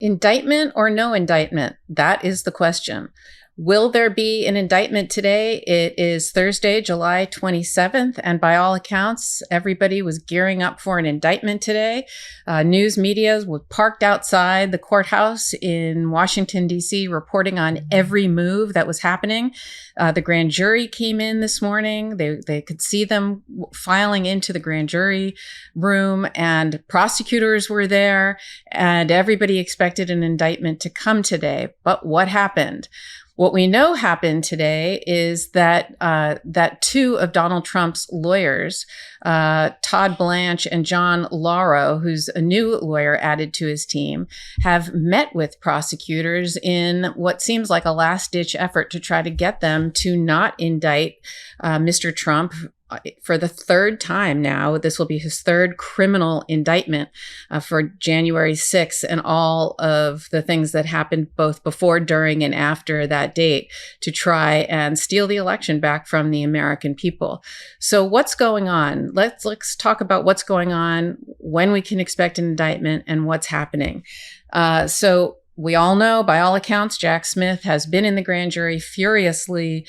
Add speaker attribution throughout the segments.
Speaker 1: Indictment or no indictment? That is the question. Will there be an indictment today? It is Thursday, July 27th, and by all accounts, everybody was gearing up for an indictment today. News media was parked outside the courthouse in Washington, D.C., reporting on every move that was happening. The grand jury came in this morning. They could see them filing into the grand jury room, and prosecutors were there, and everybody expected an indictment to come today. But what happened? What we know happened today is that that two of Donald Trump's lawyers, Todd Blanche and John Lauro, who's a new lawyer added to his team, have met with prosecutors in what seems like a last-ditch effort to try to get them to not indict Mr. Trump for the third time now. This will be his third criminal indictment for January 6th and all of the things that happened both before, during, and after that date to try and steal the election back from the American people. So what's going on? Let's talk about what's going on, when we can expect an indictment, and what's happening. So we all know, by all accounts, Jack Smith has been in the grand jury furiously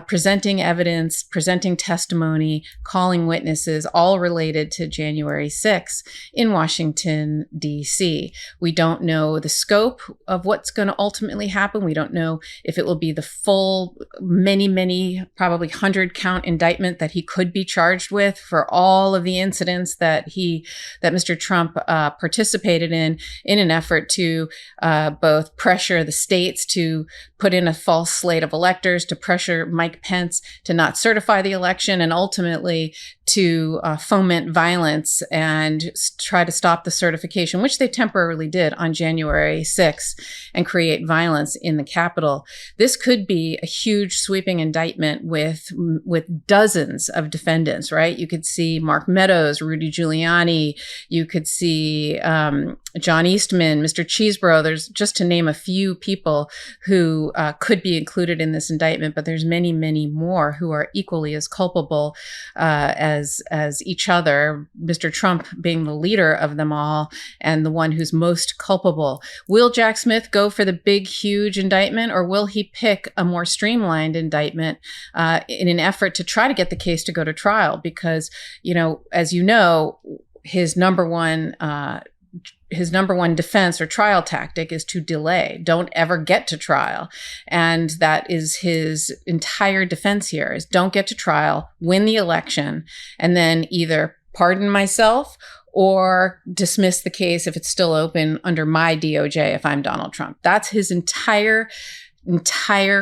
Speaker 1: presenting evidence, presenting testimony, calling witnesses, all related to January 6th in Washington, D.C. We don't know the scope of what's going to ultimately happen. We don't know if it will be the full many, probably 100-count indictment that he could be charged with for all of the incidents that Mr. Trump participated in an effort to both pressure the states to put in a false slate of electors, to pressure Mike Pence to not certify the election, and ultimately to foment violence and try to stop the certification, which they temporarily did on January 6th, and create violence in the Capitol. This could be a huge sweeping indictment with dozens of defendants, right? You could see Mark Meadows, Rudy Giuliani, you could see John Eastman, Mr. Cheeseborough. There's just to name a few people who could be included in this indictment, but there's many more who are equally as culpable as each other, Mr. Trump being the leader of them all and the one who's most culpable. Will Jack Smith go for the big, huge indictment, or will he pick a more streamlined indictment in an effort to try to get the case to go to trial? Because, as you know, his number one defense or trial tactic is to delay. Don't ever get to trial. And that is his entire defense here, is don't get to trial, win the election, and then either pardon myself or dismiss the case if it's still open under my DOJ if I'm Donald Trump. That's his entire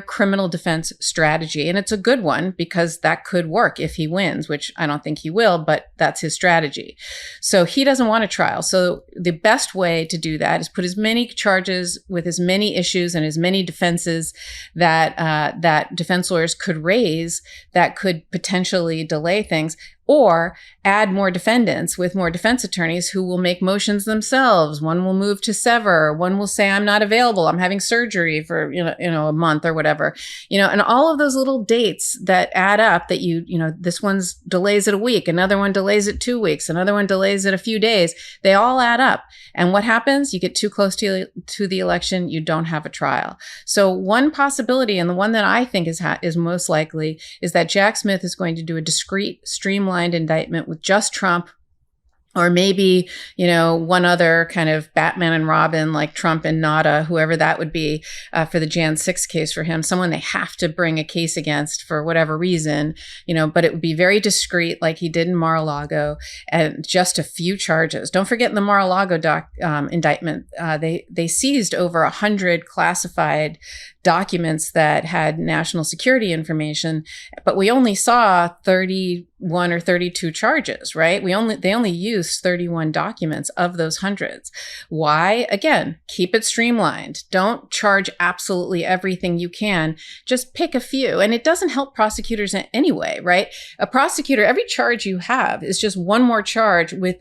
Speaker 1: criminal defense strategy. And it's a good one, because that could work if he wins, which I don't think he will, but that's his strategy. So he doesn't want a trial. So the best way to do that is put as many charges with as many issues and as many defenses that defense lawyers could raise that could potentially delay things, or add more defendants with more defense attorneys who will make motions themselves. One will move to sever. One will say, I'm not available. I'm having surgery for, a month or whatever, and all of those little dates that add up that this one's delays it a week. Another one delays it 2 weeks. Another one delays it a few days. They all add up. And what happens? You get too close to the election. You don't have a trial. So one possibility, and the one that I think is most likely, is that Jack Smith is going to do a discrete, streamlined indictment with just Trump, or maybe, one other kind of Batman and Robin, like Trump and Nada, whoever that would be for the Jan 6 case for him, someone they have to bring a case against for whatever reason, but it would be very discreet like he did in Mar-a-Lago, and just a few charges. Don't forget in the Mar-a-Lago indictment, they seized over 100 classified documents that had national security information, but we only saw 31 or 32 charges, right? They only used 31 documents of those hundreds. Why? Again, keep it streamlined. Don't charge absolutely everything you can. Just pick a few. And it doesn't help prosecutors in any way, right? A prosecutor, every charge you have is just one more charge with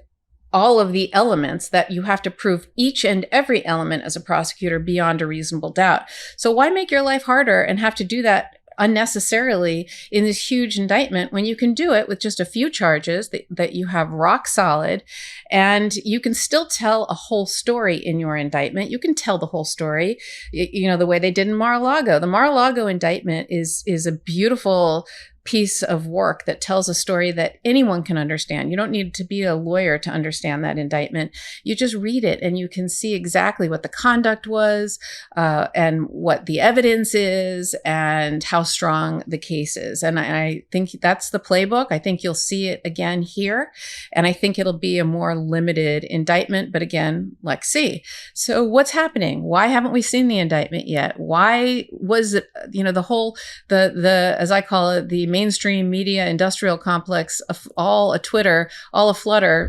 Speaker 1: all of the elements that you have to prove, each and every element as a prosecutor beyond a reasonable doubt. So why make your life harder and have to do that unnecessarily in this huge indictment when you can do it with just a few charges that you have rock solid, and you can still tell a whole story in your indictment. You can tell the whole story, the way they did in Mar-a-Lago. The Mar-a-Lago indictment is a beautiful piece of work that tells a story that anyone can understand. You don't need to be a lawyer to understand that indictment. You just read it and you can see exactly what the conduct was, and what the evidence is, and how strong the case is. And I think that's the playbook. I think you'll see it again here. And I think it'll be a more limited indictment. But again, let's see. So what's happening? Why haven't we seen the indictment yet? Why was it, the whole, as I call it, the mainstream media industrial complex, all a flutter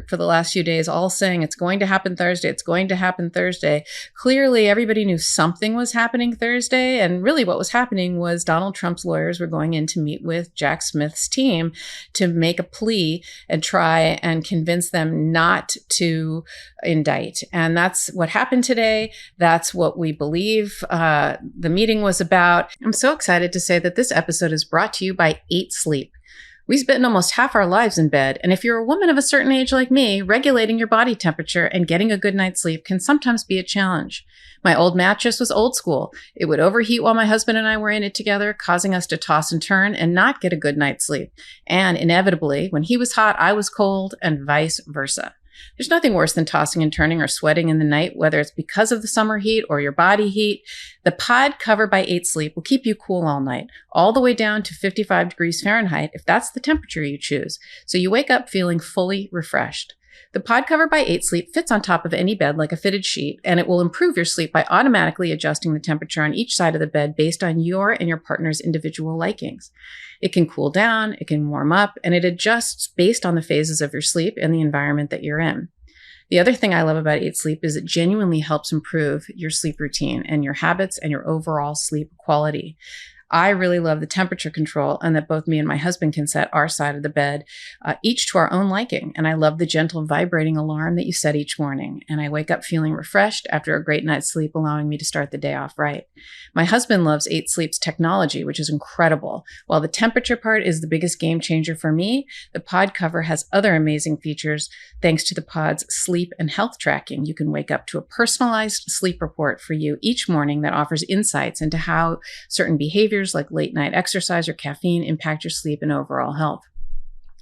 Speaker 1: for the last few days, all saying it's going to happen Thursday. It's going to happen Thursday. Clearly, everybody knew something was happening Thursday. And really what was happening was Donald Trump's lawyers were going in to meet with Jack Smith's team to make a plea and try and convince them not to indict. And that's what happened today. That's what we believe the meeting was about. I'm so excited to say that this episode is brought to you by 8 Sleep. We spend almost half our lives in bed, and if you're a woman of a certain age like me, regulating your body temperature and getting a good night's sleep can sometimes be a challenge. My old mattress was old school. It would overheat while my husband and I were in it together, causing us to toss and turn and not get a good night's sleep. And inevitably, when he was hot, I was cold, and vice versa. There's nothing worse than tossing and turning or sweating in the night, whether it's because of the summer heat or your body heat. The pod cover by 8 Sleep will keep you cool all night, all the way down to 55 degrees Fahrenheit if that's the temperature you choose, so you wake up feeling fully refreshed. The pod cover by 8 Sleep fits on top of any bed like a fitted sheet, and it will improve your sleep by automatically adjusting the temperature on each side of the bed based on your and your partner's individual likings. It can cool down, it can warm up, and it adjusts based on the phases of your sleep and the environment that you're in. The other thing I love about 8 Sleep is it genuinely helps improve your sleep routine and your habits and your overall sleep quality. I really love the temperature control, and that both me and my husband can set our side of the bed, each to our own liking. And I love the gentle vibrating alarm that you set each morning. And I wake up feeling refreshed after a great night's sleep, allowing me to start the day off right. My husband loves 8 Sleep's technology, which is incredible. While the temperature part is the biggest game changer for me, the pod cover has other amazing features thanks to the pod's sleep and health tracking. You can wake up to a personalized sleep report for you each morning that offers insights into how certain behaviors like late night exercise or caffeine impact your sleep and overall health.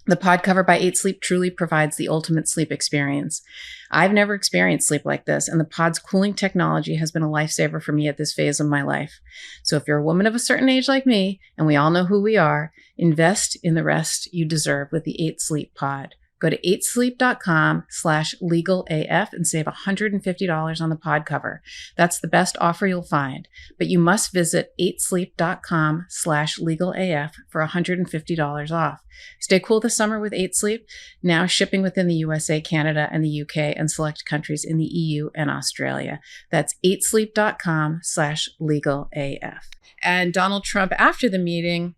Speaker 1: The pod cover by 8 Sleep truly provides the ultimate sleep experience. I've never experienced sleep like this, and the pod's cooling technology has been a lifesaver for me at this phase of my life. So if you're a woman of a certain age like me, and we all know who we are, invest in the rest you deserve with the 8 Sleep pod. Go to 8sleep.com/legalaf and save $150 on the pod cover. That's the best offer you'll find. But you must visit 8sleep.com/legalaf for $150 off. Stay cool this summer with 8 Sleep, now shipping within the USA, Canada, and the UK, and select countries in the EU and Australia. That's 8sleep.com/legalaf. And Donald Trump, after the meeting,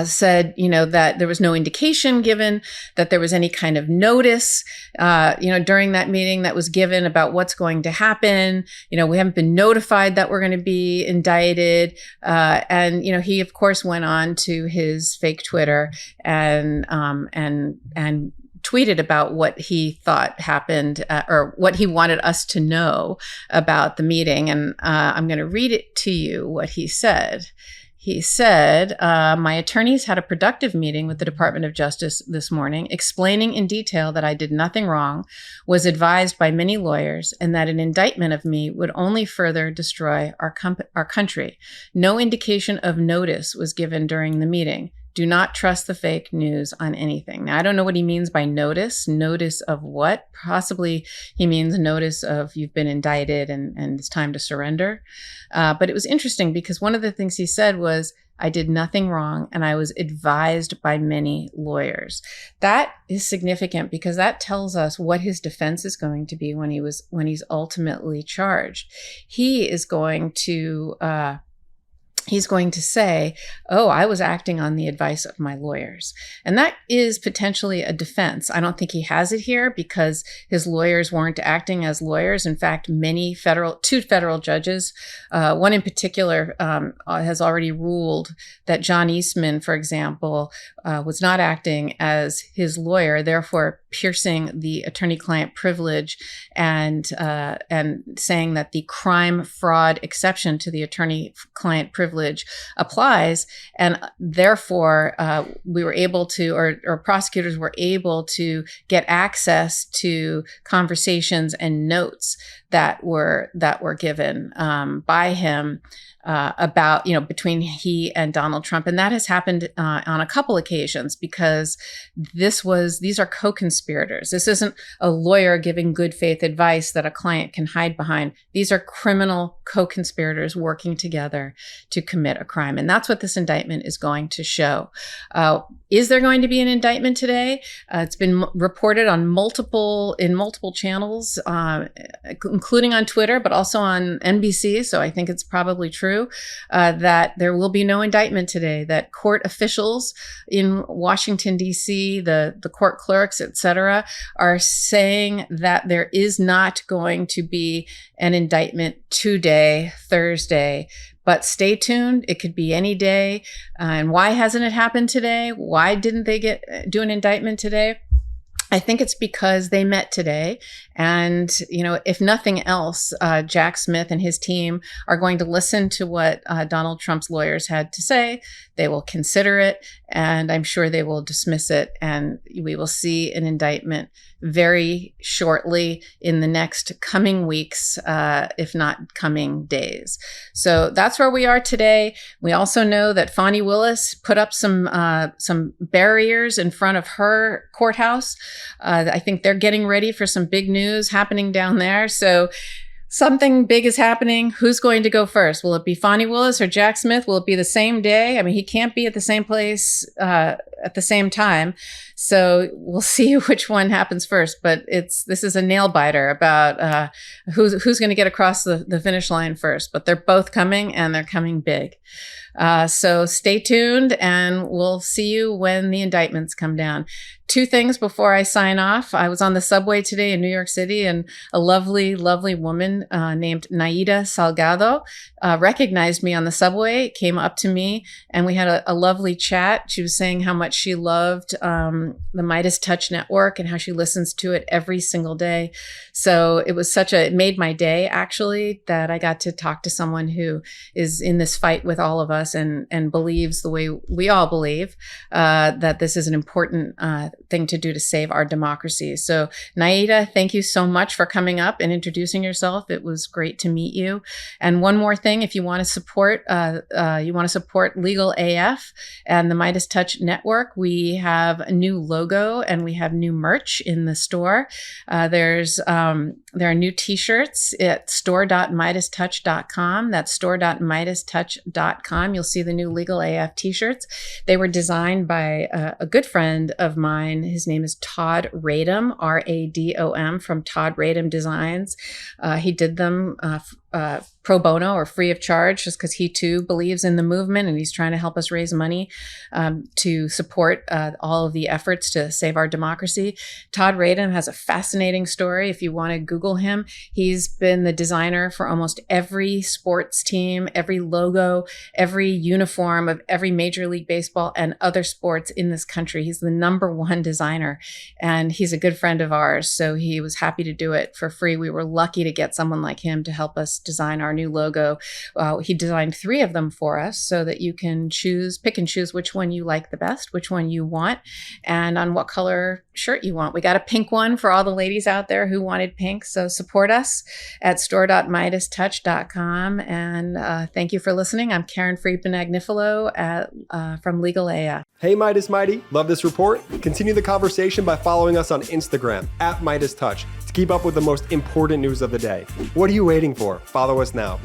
Speaker 1: said, that there was no indication given that there was any kind of notice, during that meeting that was given about what's going to happen. We haven't been notified that we're going to be indicted. And he, of course, went on to his fake Twitter and tweeted about what he thought happened, or what he wanted us to know about the meeting. And I'm going to read it to you, what he said. He said, my attorneys had a productive meeting with the Department of Justice this morning, explaining in detail that I did nothing wrong, was advised by many lawyers, and that an indictment of me would only further destroy our country. No indication of notice was given during the meeting. Do not trust the fake news on anything. Now, I don't know what he means by notice. Notice of what? Possibly he means notice of you've been indicted and it's time to surrender. But it was interesting because one of the things he said was, I did nothing wrong and I was advised by many lawyers. That is significant because that tells us what his defense is going to be when he's ultimately charged. He is going to he's going to say, oh, I was acting on the advice of my lawyers. And that is potentially a defense. I don't think he has it here because his lawyers weren't acting as lawyers. In fact, two federal judges, one in particular has already ruled that John Eastman, for example, was not acting as his lawyer, therefore piercing the attorney-client privilege and saying that the crime fraud exception to the attorney-client privilege applies, and therefore we were able to, or prosecutors were able to get access to conversations and notes that were given by him about, between he and Donald Trump. And that has happened on a couple occasions because these are co-conspirators. This isn't a lawyer giving good faith advice that a client can hide behind. These are criminal co-conspirators working together to commit a crime. And that's what this indictment is going to show. Is there going to be an indictment today? It's been reported in multiple channels, including on Twitter, but also on NBC. So I think it's probably true that there will be no indictment today, that court officials in Washington, D.C., the court clerks, et cetera, are saying that there is not going to be an indictment today, Thursday. But stay tuned. It could be any day. And why hasn't it happened today? Why didn't they do an indictment today? I think it's because they met today. And, if nothing else, Jack Smith and his team are going to listen to what Donald Trump's lawyers had to say. They will consider it, and I'm sure they will dismiss it. And we will see an indictment very shortly in the next coming weeks, if not coming days. So that's where we are today. We also know that Fani Willis put up some barriers in front of her courthouse. I think they're getting ready for some big news happening down there. So something big is happening. Who's going to go first? Will it be Fani Willis or Jack Smith? Will it be the same day? I mean, he can't be at the same place at the same time. So we'll see which one happens first. But this is a nail biter about who's going to get across the finish line first. But they're both coming, and they're coming big. So stay tuned, and we'll see you when the indictments come down. Two things before I sign off. I was on the subway today in New York City, and a lovely, lovely woman named Maida Salgado recognized me on the subway, came up to me, and we had a lovely chat. She was saying how much she loved the MeidasTouch network and how she listens to it every single day. So it made my day, actually, that I got to talk to someone who is in this fight with all of us and believes the way we all believe, that this is an important thing to do to save our democracy. So Maida, thank you so much for coming up and introducing yourself. It was great to meet you. And one more thing, if you want to support Legal AF and the MeidasTouch network, we have a new logo and we have new merch in the store. There are new t-shirts at store.MeidasTouch.com. That's store.MeidasTouch.com. You'll see the new Legal AF t-shirts. They were designed by a good friend of mine. His name is Todd Radom, R-A-D-O-M, from Todd Radom Designs. He did them pro bono or free of charge, just because he too believes in the movement and he's trying to help us raise money to support all of the efforts to save our democracy. Todd Radom has a fascinating story. If you want to Google him, he's been the designer for almost every sports team, every logo, every uniform of every Major League Baseball and other sports in this country. He's the #1 designer, and he's a good friend of ours, so he was happy to do it for free. We were lucky to get someone like him to help us design our new logo. He designed 3 of them for us so that you can pick and choose which one you like the best, which one you want, and on what color shirt you want. We got a pink one for all the ladies out there who wanted pink. So support us at store.MeidasTouch.com. And thank you for listening. I'm Karen Friedman-Agnifilo from Legal AF.
Speaker 2: Hey, Meidas Mighty. Love this report? Continue the conversation by following us on Instagram at MeidasTouch to keep up with the most important news of the day. What are you waiting for? Follow us now.